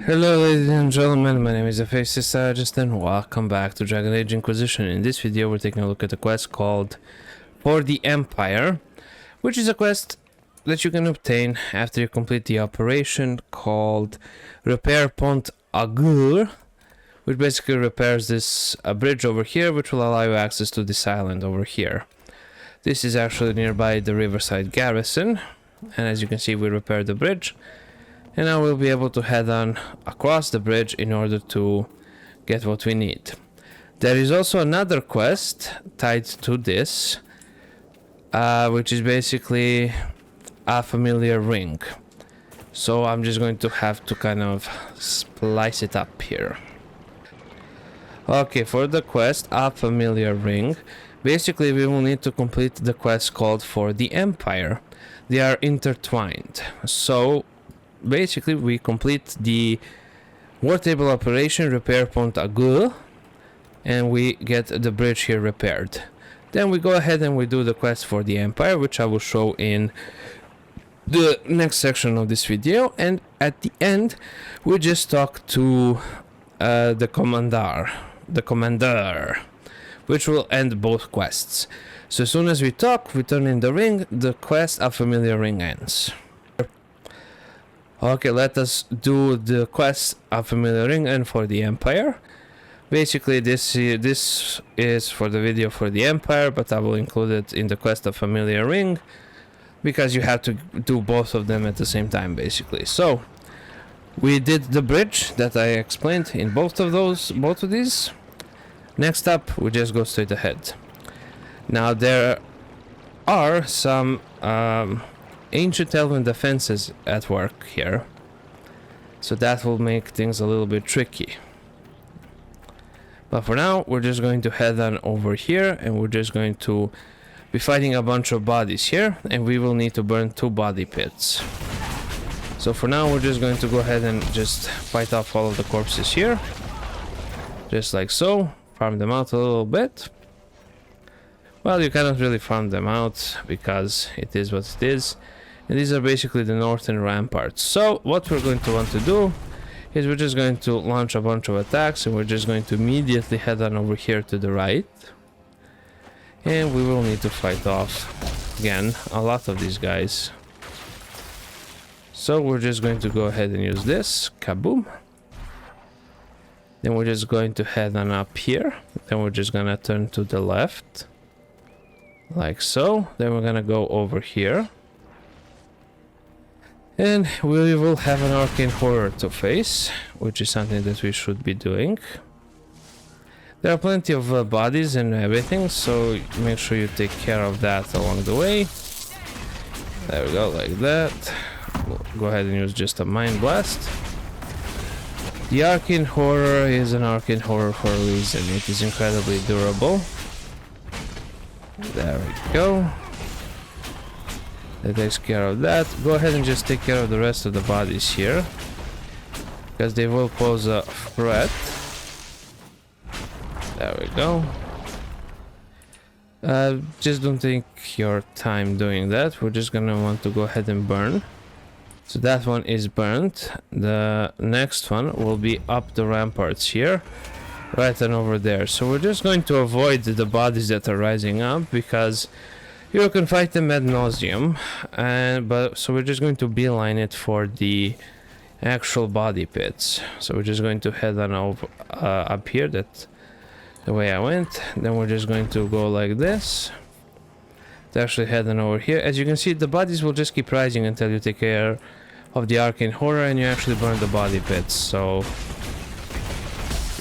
Hello ladies and gentlemen, my name is the Faceless Strategist and welcome back to Dragon Age Inquisition. In this video we're taking a look at a quest called For the Empire, which is a quest that you can obtain after you complete the operation called Repair Pont Agur, which basically repairs this bridge over here, which will allow you access to this island over here. This is actually nearby the Riverside Garrison, and as you can see we repaired the bridge. And now we'll be able to head on across the bridge in order to get what we need. There is also another quest tied to this, which is basically a familiar ring. So I'm just going to have to kind of splice it up here. Okay, for the quest, a familiar ring, basically we will need to complete the quest called For the Empire. They are intertwined. So basically we complete the war table operation Repair Pont Agur and we get the bridge here repaired. Then we go ahead and we do the quest for the Empire, which I will show in the next section of this video, and at the end we just talk to the commander, which will end both quests. So as soon as we talk, we turn in the ring, the quest A Familiar Ring ends. Okay, let us do the quest A Familiar Ring and For the Empire. Basically this is for the video For the Empire, but I will include it in the quest A Familiar Ring because you have to do both of them at the same time basically. So we did the bridge that I explained in both of these. Next up we just go straight ahead. Now there are some ancient elven defenses at work here, so that will make things a little bit tricky. But for now we're just going to head on over here and we're just going to be fighting a bunch of bodies here, and we will need to burn 2 body pits. So for now we're just going to go ahead and just fight off all of the corpses here, just like so. Farm them out a little bit. Well, you cannot really farm them out because it is what it is. And these are basically the northern ramparts. So what we're going to want to do is we're just going to launch a bunch of attacks, and we're just going to immediately head on over here to the right. And we will need to fight off, again, a lot of these guys. So we're just going to go ahead and use this. Kaboom. Then we're just going to head on up here. Then we're just going to turn to the left. Like so. Then we're going to go over here. And we will have an arcane horror to face, which is something that we should be doing. There are plenty of bodies and everything, so make sure you take care of that along the way. There we go, like that. We'll go ahead and use just a mind blast. The arcane horror is an arcane horror for a reason. It is incredibly durable. There we go. That takes care of that. Go ahead and just take care of the rest of the bodies here, because they will pose a threat. There we go. Just don't take your time doing that. We're just gonna want to go ahead and burn. So that one is burnt. The next one will be up the ramparts here, right and over there. So we're just going to avoid the bodies that are rising up, because you can fight them ad nauseum, so we're just going to beeline it for the actual body pits. So we're just going to head on over up here, that the way I went. Then we're just going to go like this to actually head on over here. As you can see, the bodies will just keep rising until you take care of the arcane horror and you actually burn the body pits. So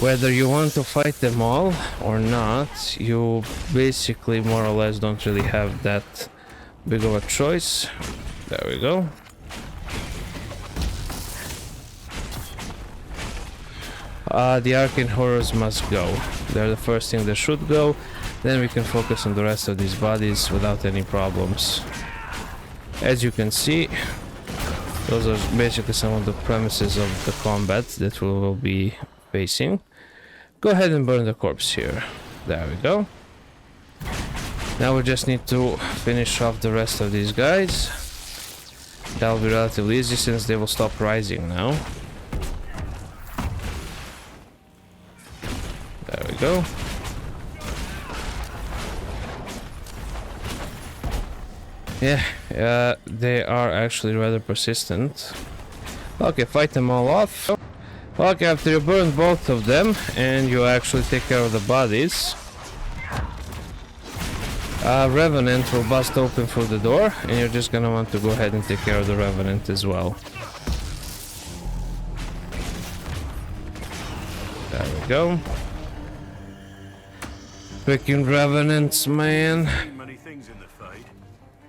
whether you want to fight them all or not, you basically more or less don't really have that big of a choice. There we go. The arcane horrors must go. They're the first thing that should go. Then we can focus on the rest of these bodies without any problems. As you can see, those are basically some of the premises of the combat that we will be facing. Go ahead and burn the corpse here. There we go. Now we just need to finish off the rest of these guys. That'll be relatively easy since they will stop rising now. go. Yeah, they are actually rather persistent. Okay, fight them all off. Okay, after you burn both of them and you actually take care of the bodies, Revenant will bust open through the door, and you're just gonna want to go ahead and take care of the Revenant as well. There we go. Freaking Revenants, man. Many things in the Fade.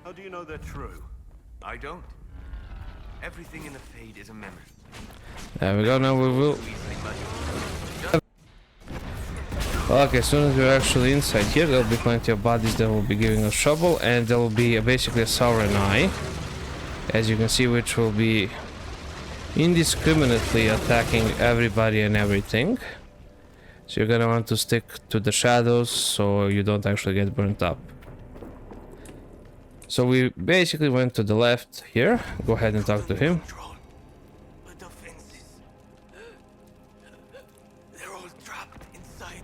How do you know they're true? I don't. Everything in the Fade is a memory. There we go, now we will... Okay, as soon as we're actually inside here, there'll be plenty of bodies that will be giving us trouble, and there will be basically a Sovereign Eye, as you can see, which will be indiscriminately attacking everybody and everything. So you're gonna want to stick to the shadows so you don't actually get burnt up. So we basically went to the left here. Go ahead and talk to him. The defenses. They're all trapped inside.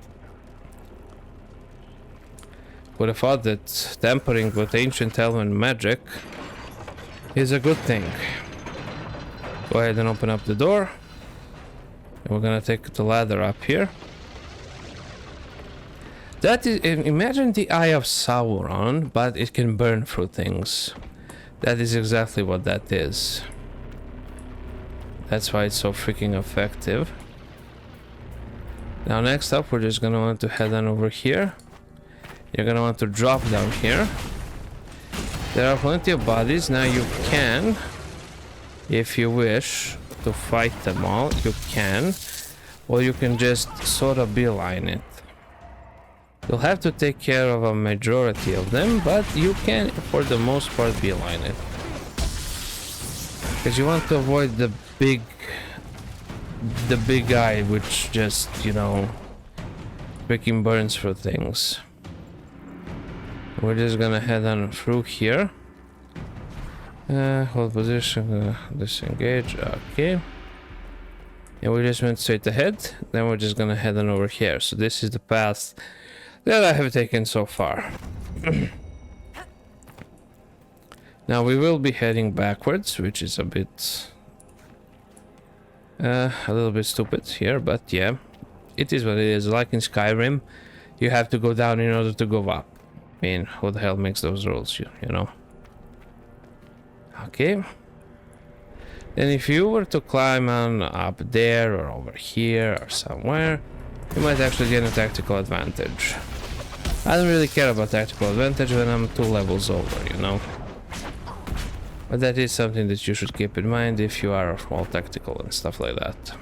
Would have thought that tampering with ancient elven magic is a good thing. Go ahead and open up the door. And we're gonna take the ladder up here. That is, imagine the Eye of Sauron, but it can burn through things. That is exactly what that is. That's why it's so freaking effective. Now next up, we're just gonna want to head on over here. You're gonna want to drop down here. There are plenty of bodies. Now you can, if you wish to fight them all, you can. Or you can just sort of beeline it. You'll have to take care of a majority of them, but you can, for the most part, beeline it. Because you want to avoid the big eye, which just, you know, freaking burns through things. We're just gonna head on through here. Hold position, disengage, okay. And we just went straight ahead, then we're just gonna head on over here. So this is the path that I have taken so far. Now we will be heading backwards, which is a bit a little bit stupid here, but yeah, it is what it is. Like in Skyrim, you have to go down in order to go up. I mean, who the hell makes those rules, you know? Okay. Then if you were to climb on up there or over here or somewhere, you might actually get a tactical advantage. I don't really care about tactical advantage when I'm 2 levels over, you know. But that is something that you should keep in mind if you are all tactical and stuff like that.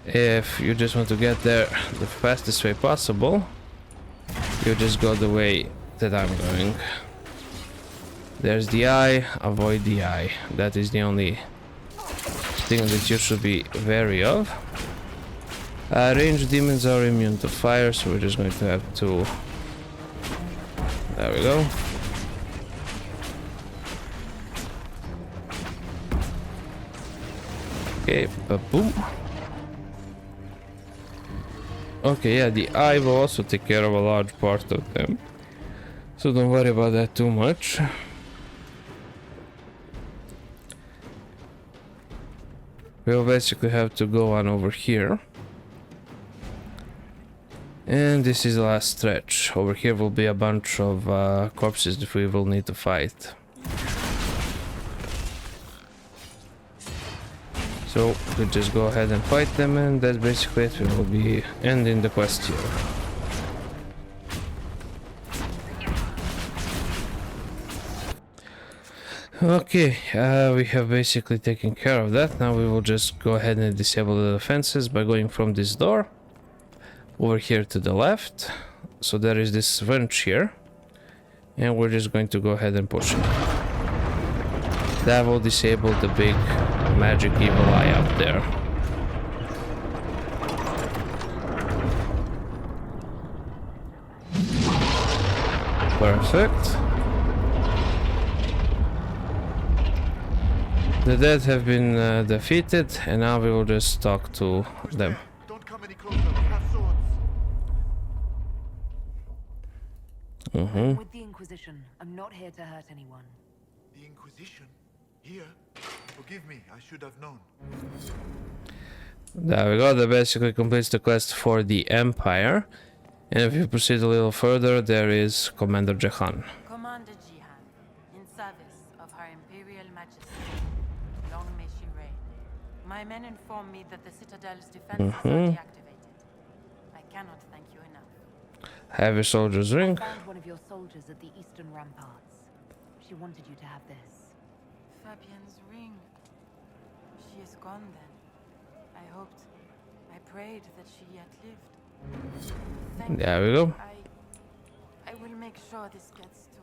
If you just want to get there the fastest way possible, you just go the way that I'm going. There's the eye, avoid the eye. That is the only thing that you should be wary of. Ranged demons are immune to fire, so we're just going to have to... There we go. Okay, boom. Okay, yeah, the eye will also take care of a large part of them. So don't worry about that too much. We'll basically have to go on over here. And this is the last stretch. Over here will be a bunch of corpses that we will need to fight. So we just go ahead and fight them, and that's basically it. We will be ending the quest here. Okay, we have basically taken care of that. Now we will just go ahead and disable the defenses by going from this door over here to the left. So there is this wrench here, and we're just going to go ahead and push it. That will disable the big magic evil eye up there. Perfect. The dead have been defeated, and now we will just talk to them. Don't come any closer. We have swords. Mm-hmm. With the Inquisition, I'm not here to hurt anyone. The Inquisition? Here? Forgive me, I should have known. There we go. That basically completes the quest for the Empire. And if you proceed a little further, there is Commander Jahan. Commander Jihan, in service of Her Imperial Majesty. Long may she reign. My men inform me that the Citadel's defenses are deactivated. I cannot thank you enough. Heavy Soldier's Ring. I found one of your soldiers at the eastern ramparts. She wanted you to have this. Fabienne's ring. She is gone then. I hoped, I prayed that she yet lived. Thank There you. we go. I will make sure this gets to